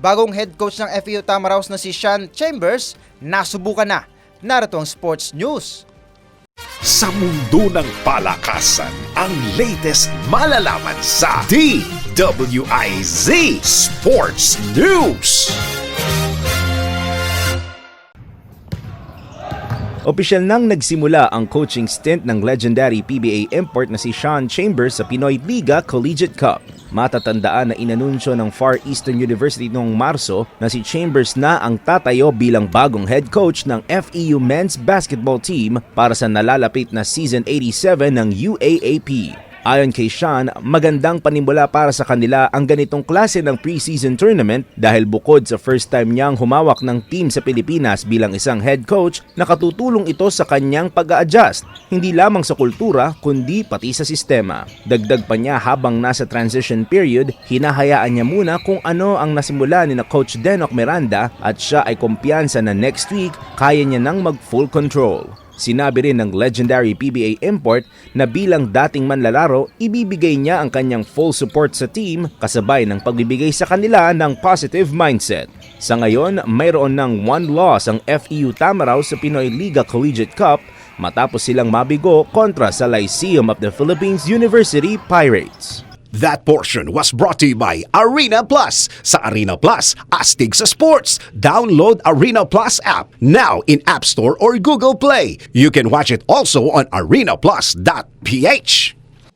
Bagong head coach ng FEU Tamaraos na si Sean Chambers, nasubukan na. Narito ang sports news. Sa mundo ng palakasan, ang latest malalaman sa DWIZ Sports News. Opisyal nang nagsimula ang coaching stint ng legendary PBA import na si Sean Chambers sa Pinoy Liga Collegiate Cup. Matatandaan na inanunsyo ng Far Eastern University noong Marso na si Chambers na ang tatayo bilang bagong head coach ng FEU men's basketball team para sa nalalapit na Season 87 ng UAAP. Ayon kay Sean, magandang panimula para sa kanila ang ganitong klase ng preseason tournament dahil bukod sa first time niyang humawak ng team sa Pilipinas bilang isang head coach, nakatutulong ito sa kanyang pag-a-adjust, hindi lamang sa kultura kundi pati sa sistema. Dagdag pa niya habang nasa transition period, hinahayaan niya muna kung ano ang nasimula ni na Coach Denok Miranda at siya ay kumpiyansa na next week kaya niya nang mag-full control. Sinabi rin ng legendary PBA import na bilang dating manlalaro, ibibigay niya ang kanyang full support sa team kasabay ng pagbibigay sa kanila ng positive mindset. Sa ngayon, mayroon ng 1 loss ang FEU Tamaraos sa Pinoy Liga Collegiate Cup matapos silang mabigo kontra sa Lyceum of the Philippines University Pirates. That portion was brought to you by Arena Plus. Sa Arena Plus, astig sa sports. Download Arena Plus app now in App Store or Google Play. You can watch it also on arenaplus.ph.